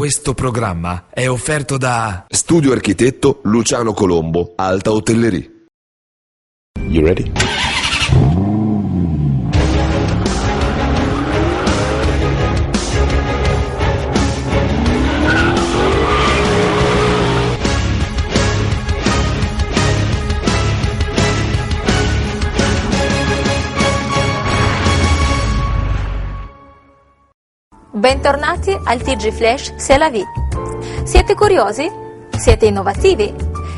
Questo programma è offerto da Studio Architetto Luciano Colombo, Alta Hotellerie. You ready? Bentornati al TG Flash C'est la vie. Siete curiosi? Siete innovativi?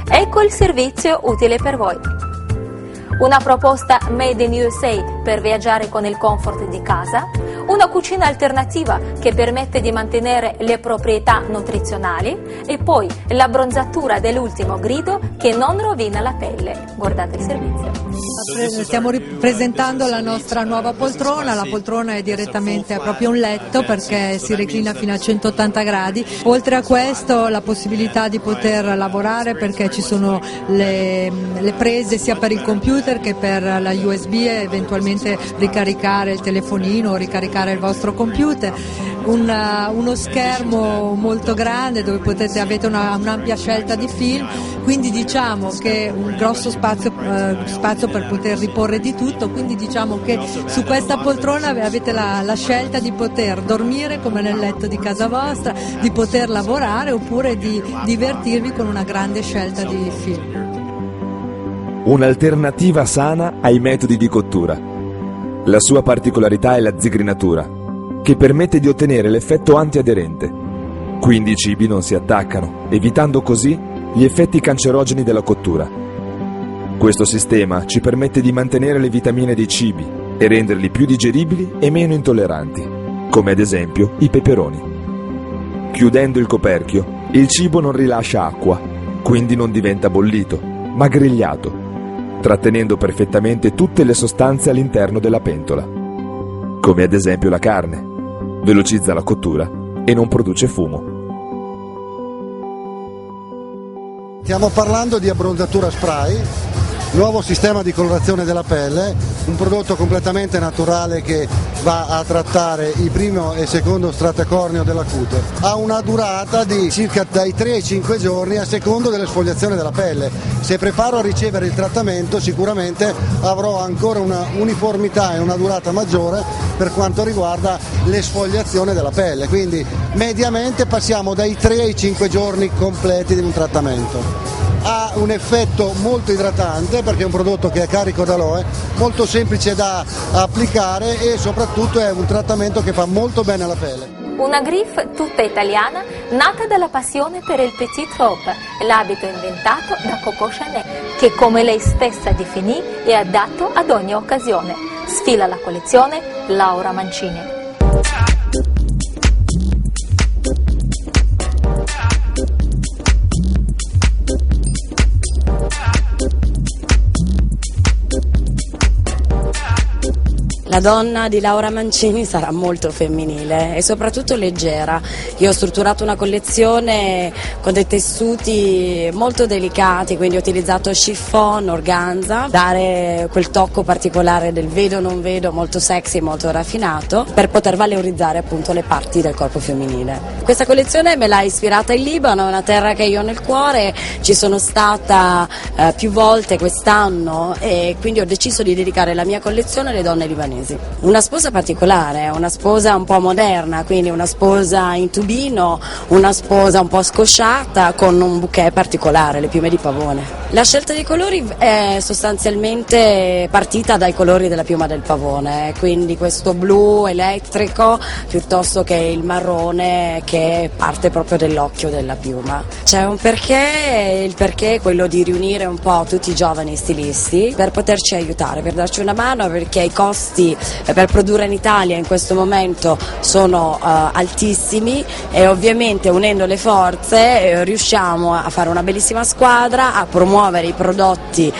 Ecco il servizio utile per voi. Una proposta made in USA per viaggiare con il comfort di casa, una cucina alternativa che permette di mantenere le proprietà nutrizionali e poi l'abbronzatura dell'ultimo grido che non rovina la pelle. Guardate il servizio. Stiamo ripresentando la nostra nuova poltrona. La poltrona è direttamente proprio un letto perché si reclina fino a 180 gradi. Oltre a questo la possibilità di poter lavorare perché ci sono le prese sia per il computer che per la USB e eventualmente ricaricare il telefonino o ricaricare il vostro computer. Uno schermo molto grande dove avete un'ampia scelta di film, quindi diciamo che un grosso spazio per poter riporre di tutto, quindi diciamo che su questa poltrona avete la scelta di poter dormire come nel letto di casa vostra, di poter lavorare oppure di divertirvi con una grande scelta di film. Un'alternativa sana ai metodi di cottura. La sua particolarità è la zigrinatura, che permette di ottenere l'effetto antiaderente. Quindi i cibi non si attaccano, evitando così gli effetti cancerogeni della cottura. Questo sistema ci permette di mantenere le vitamine dei cibi e renderli più digeribili e meno intolleranti, come ad esempio i peperoni. Chiudendo il coperchio, il cibo non rilascia acqua, quindi non diventa bollito, ma grigliato, trattenendo perfettamente tutte le sostanze all'interno della pentola, come ad esempio la carne. Velocizza la cottura e non produce fumo. Stiamo parlando di abbronzatura spray, nuovo sistema di colorazione della pelle, un prodotto completamente naturale che va a trattare il primo e secondo strato corneo della cute. Ha una durata di circa dai 3 ai 5 giorni a secondo dell'esfoliazione della pelle. Se preparo a ricevere il trattamento sicuramente avrò ancora una uniformità e una durata maggiore per quanto riguarda l'esfoliazione della pelle, quindi mediamente passiamo dai 3 ai 5 giorni completi di un trattamento. Ha un effetto molto idratante perché è un prodotto che è carico d'aloe, molto semplice da applicare e soprattutto è un trattamento che fa molto bene alla pelle. Una griffe tutta italiana nata dalla passione per il petit robe, l'abito inventato da Coco Chanel, che come lei stessa definì è adatto ad ogni occasione. Sfila la collezione Laura Mancini. La donna di Laura Mancini sarà molto femminile e soprattutto leggera. Io ho strutturato una collezione con dei tessuti molto delicati, quindi ho utilizzato chiffon, organza, dare quel tocco particolare del vedo non vedo, molto sexy, molto raffinato, per poter valorizzare appunto le parti del corpo femminile. Questa collezione me l'ha ispirata in Libano, è una terra che io ho nel cuore, ci sono stata più volte quest'anno e quindi ho deciso di dedicare la mia collezione alle donne libanesi. Una sposa particolare, una sposa un po' moderna, quindi una sposa in tubino, una sposa un po' scosciata con un bouquet particolare, le piume di pavone. La scelta dei colori è sostanzialmente partita dai colori della piuma del pavone, quindi questo blu elettrico piuttosto che il marrone che parte proprio dell'occhio della piuma. C'è un perché, il perché è quello di riunire un po' tutti i giovani stilisti per poterci aiutare, per darci una mano, perché i costi per produrre in Italia in questo momento sono altissimi e ovviamente unendo le forze riusciamo a fare una bellissima squadra, a promuovere i prodotti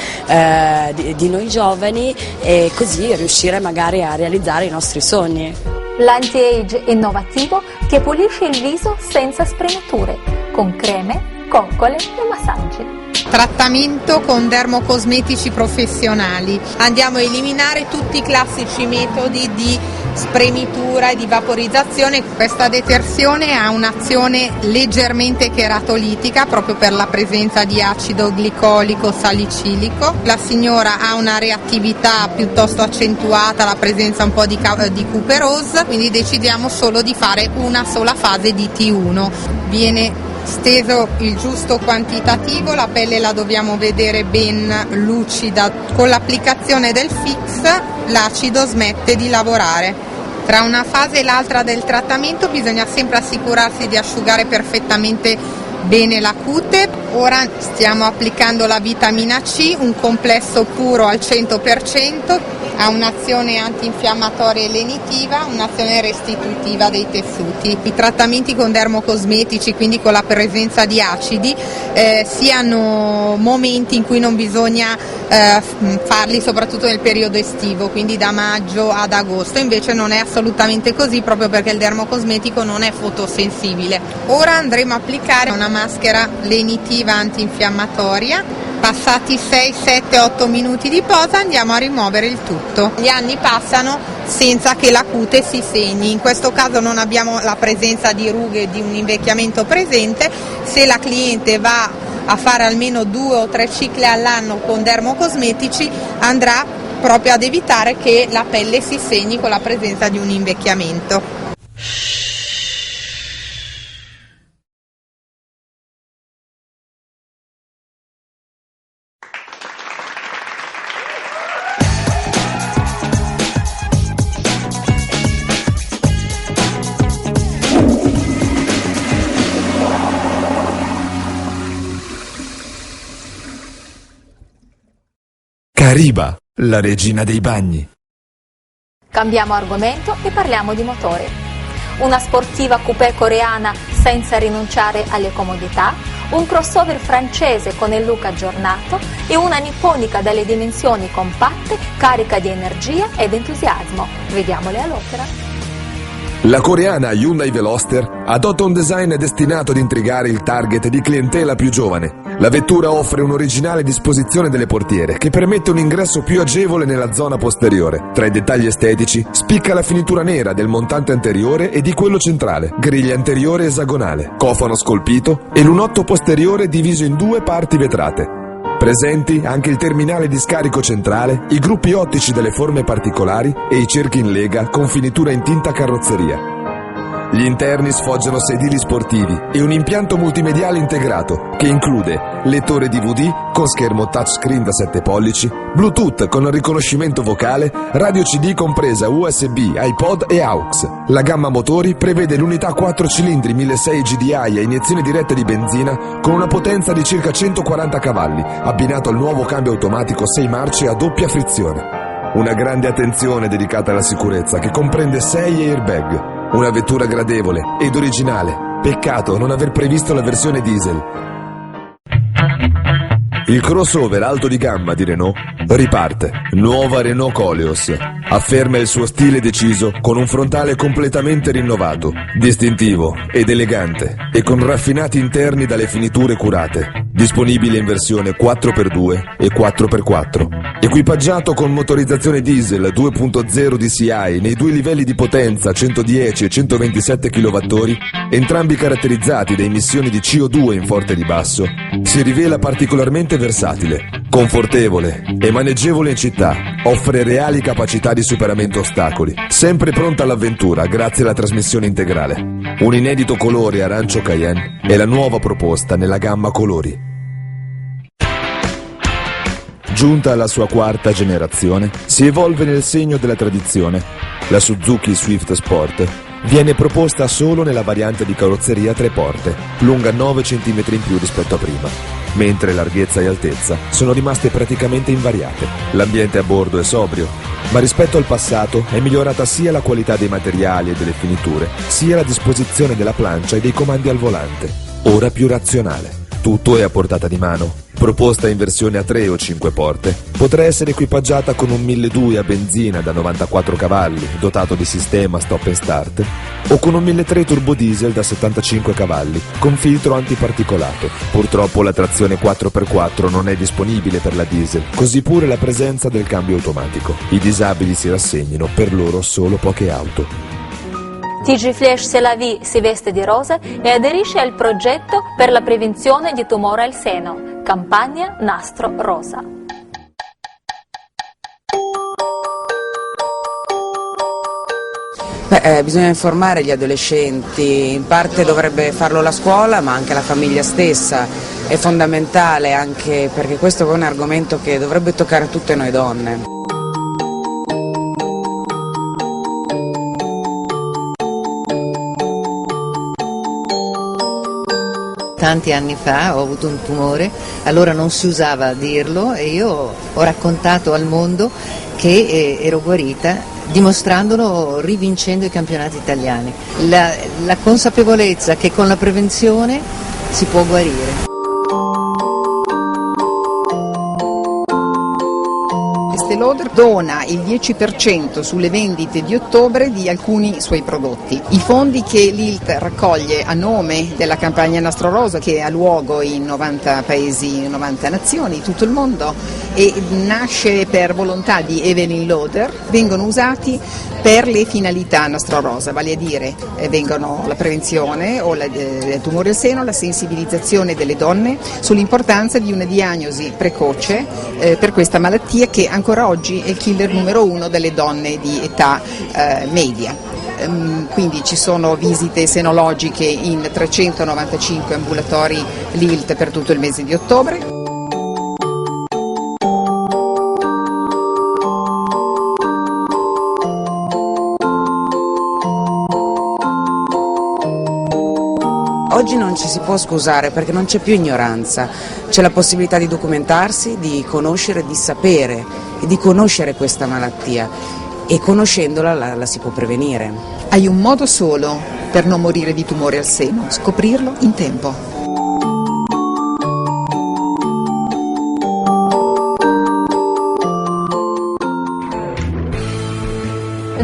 di noi giovani e così riuscire magari a realizzare i nostri sogni. L'anti-age innovativo che pulisce il viso senza spremiture, con creme, coccole e massaggi. Trattamento con dermocosmetici professionali. Andiamo a eliminare tutti i classici metodi di spremitura e di vaporizzazione. Questa detersione ha un'azione leggermente cheratolitica proprio per la presenza di acido glicolico salicilico. La signora ha una reattività piuttosto accentuata, la presenza un po' di cuperose, quindi decidiamo solo di fare una sola fase di T1. Viene steso il giusto quantitativo, la pelle la dobbiamo vedere ben lucida. Con l'applicazione del fix l'acido smette di lavorare. Tra una fase e l'altra del trattamento bisogna sempre assicurarsi di asciugare perfettamente bene la cute. Ora stiamo applicando la vitamina C, un complesso puro al 100%, ha un'azione antinfiammatoria e lenitiva, un'azione restitutiva dei tessuti. I trattamenti con dermocosmetici, quindi con la presenza di acidi, siano momenti in cui non bisogna farli soprattutto nel periodo estivo, quindi da maggio ad agosto. Invece non è assolutamente così, proprio perché il dermocosmetico non è fotosensibile. Ora andremo a applicare una maschera lenitiva antinfiammatoria. Passati 6, 7, 8 minuti di posa andiamo a rimuovere il tutto. Gli anni passano senza che la cute si segni, in questo caso non abbiamo la presenza di rughe e di un invecchiamento presente. Se la cliente va a fare almeno 2 o 3 cicli all'anno con dermocosmetici andrà proprio ad evitare che la pelle si segni con la presenza di un invecchiamento. Cariba, la regina dei bagni. Cambiamo argomento e parliamo di motore. Una sportiva coupé coreana senza rinunciare alle comodità, un crossover francese con il look aggiornato e una nipponica dalle dimensioni compatte, carica di energia ed entusiasmo. Vediamole all'opera. La coreana Hyundai Veloster adotta un design destinato ad intrigare il target di clientela più giovane. La vettura offre un'originale disposizione delle portiere che permette un ingresso più agevole nella zona posteriore. Tra i dettagli estetici spicca la finitura nera del montante anteriore e di quello centrale, griglia anteriore esagonale, cofano scolpito e lunotto posteriore diviso in 2 parti vetrate. Presenti anche il terminale di scarico centrale, i gruppi ottici delle forme particolari e i cerchi in lega con finitura in tinta carrozzeria. Gli interni sfoggiano sedili sportivi e un impianto multimediale integrato che include lettore DVD con schermo touchscreen da 7 pollici, Bluetooth con riconoscimento vocale, radio CD compresa USB, iPod e AUX. La gamma motori prevede l'unità 4 cilindri 1600 GDI a iniezione diretta di benzina con una potenza di circa 140 cavalli, abbinato al nuovo cambio automatico 6 marce a doppia frizione. Una grande attenzione dedicata alla sicurezza che comprende 6 airbag. Una vettura gradevole ed originale. Peccato non aver previsto la versione diesel. Il crossover alto di gamma di Renault riparte. Nuova Renault Koleos. Afferma il suo stile deciso con un frontale completamente rinnovato, distintivo ed elegante e con raffinati interni dalle finiture curate. Disponibile in versione 4x2 e 4x4. Equipaggiato con motorizzazione diesel 2.0 DCI nei 2 livelli di potenza 110 e 127 kWh, entrambi caratterizzati da emissioni di CO2 in forte ribasso, si rivela particolarmente versatile, confortevole e maneggevole in città, offre reali capacità di superamento ostacoli, sempre pronta all'avventura grazie alla trasmissione integrale. Un inedito colore arancio Cayenne è la nuova proposta nella gamma colori. Giunta alla sua 4ª generazione, si evolve nel segno della tradizione. La Suzuki Swift Sport viene proposta solo nella variante di carrozzeria a 3 porte, lunga 9 cm in più rispetto a prima, mentre larghezza e altezza sono rimaste praticamente invariate. L'ambiente a bordo è sobrio, ma rispetto al passato è migliorata sia la qualità dei materiali e delle finiture, sia la disposizione della plancia e dei comandi al volante, ora più razionale. Tutto è a portata di mano, proposta in versione a 3 o 5 porte, potrà essere equipaggiata con un 1200 a benzina da 94 cavalli, dotato di sistema stop and start, o con un 1300 turbo diesel da 75 cavalli, con filtro antiparticolato. Purtroppo la trazione 4x4 non è disponibile per la diesel, così pure la presenza del cambio automatico. I disabili si rassegnino, per loro solo poche auto. TG Flash C'est la vie si veste di rosa e aderisce al progetto per la prevenzione di tumore al seno, campagna Nastro Rosa. Bisogna informare gli adolescenti, in parte dovrebbe farlo la scuola ma anche la famiglia stessa, è fondamentale anche perché questo è un argomento che dovrebbe toccare tutte noi donne. Tanti anni fa ho avuto un tumore, allora non si usava dirlo e io ho raccontato al mondo che ero guarita, dimostrandolo rivincendo i campionati italiani. La consapevolezza che con la prevenzione si può guarire. Estée Lauder dona il 10% sulle vendite di ottobre di alcuni suoi prodotti. I fondi che l'ILT raccoglie a nome della campagna Nastro Rosa, che ha luogo in 90 paesi, in 90 nazioni, tutto il mondo, e nasce per volontà di Evelyn Lauder, vengono usati per le finalità Nastro Rosa, vale a dire vengono la prevenzione del tumore al seno, la sensibilizzazione delle donne sull'importanza di una diagnosi precoce per questa malattia che ancora oggi è il killer numero 1 delle donne di età media. Quindi ci sono visite senologiche in 395 ambulatori LILT per tutto il mese di ottobre. Oggi non ci si può scusare perché non c'è più ignoranza, c'è la possibilità di documentarsi, di conoscere, di sapere e di conoscere questa malattia e conoscendola la si può prevenire. Hai un modo solo per non morire di tumore al seno, scoprirlo in tempo.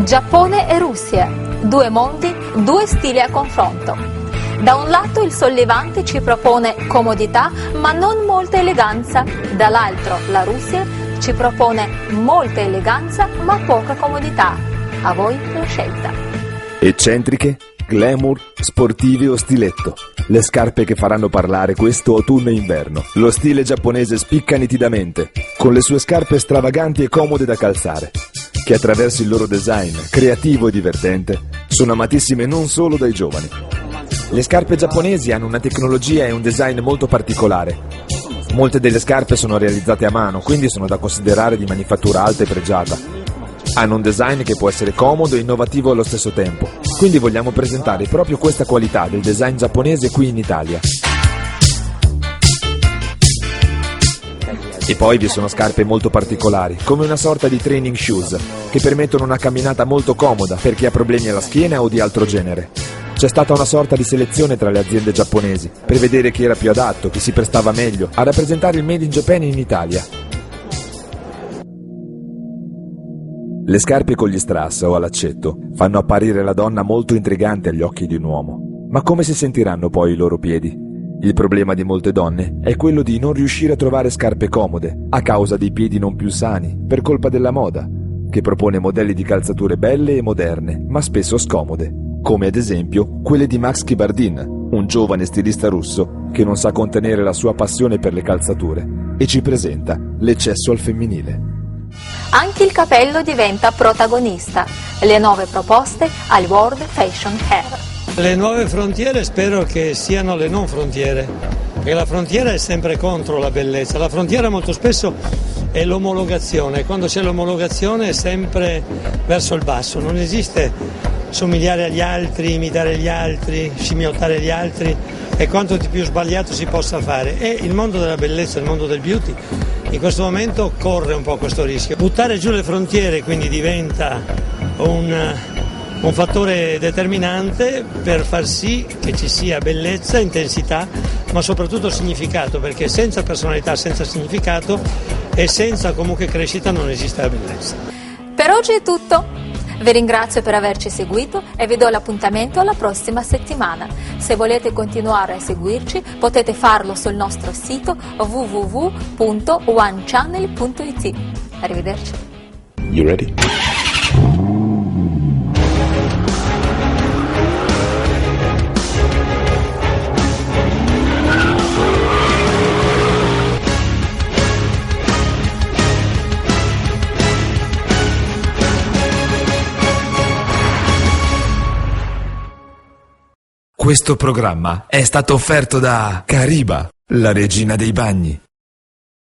Giappone e Russia, due mondi, due stili a confronto. Da un lato il sollevante ci propone comodità ma non molta eleganza, dall'altro la Russia ci propone molta eleganza ma poca comodità. A voi la scelta. Eccentriche, glamour, sportive o stiletto. Le scarpe che faranno parlare questo autunno e inverno. Lo stile giapponese spicca nitidamente, con le sue scarpe stravaganti e comode da calzare, che attraverso il loro design, creativo e divertente, sono amatissime non solo dai giovani. Le scarpe giapponesi hanno una tecnologia e un design molto particolare. Molte delle scarpe sono realizzate a mano, quindi sono da considerare di manifattura alta e pregiata. Hanno un design che può essere comodo e innovativo allo stesso tempo, quindi vogliamo presentare proprio questa qualità del design giapponese qui in Italia. E poi vi sono scarpe molto particolari, come una sorta di training shoes, che permettono una camminata molto comoda per chi ha problemi alla schiena o di altro genere. C'è stata una sorta di selezione tra le aziende giapponesi per vedere chi era più adatto, chi si prestava meglio a rappresentare il Made in Japan in Italia. Le scarpe con gli strass o all'accetto fanno apparire la donna molto intrigante agli occhi di un uomo. Ma come si sentiranno poi i loro piedi? Il problema di molte donne è quello di non riuscire a trovare scarpe comode a causa dei piedi non più sani per colpa della moda, che propone modelli di calzature belle e moderne, ma spesso scomode, come ad esempio quelle di Max Kibardin, un giovane stilista russo che non sa contenere la sua passione per le calzature e ci presenta l'eccesso al femminile. Anche il capello diventa protagonista. Le nuove proposte al World Fashion Hair. Le nuove frontiere spero che siano le non frontiere, perché la frontiera è sempre contro la bellezza. La frontiera molto spesso è l'omologazione, quando c'è l'omologazione è sempre verso il basso, non esiste somigliare agli altri, imitare gli altri, scimmiottare gli altri, e quanto di più sbagliato si possa fare. E il mondo della bellezza, il mondo del beauty, in questo momento corre un po' questo rischio. Buttare giù le frontiere quindi diventa un fattore determinante per far sì che ci sia bellezza, intensità, ma soprattutto significato, perché senza personalità, senza significato e senza comunque crescita non esiste la bellezza. Per oggi è tutto. Vi ringrazio per averci seguito e vi do l'appuntamento alla prossima settimana. Se volete continuare a seguirci potete farlo sul nostro sito www.onechannel.it. Arrivederci. You ready? Questo programma è stato offerto da Cariba, la regina dei bagni.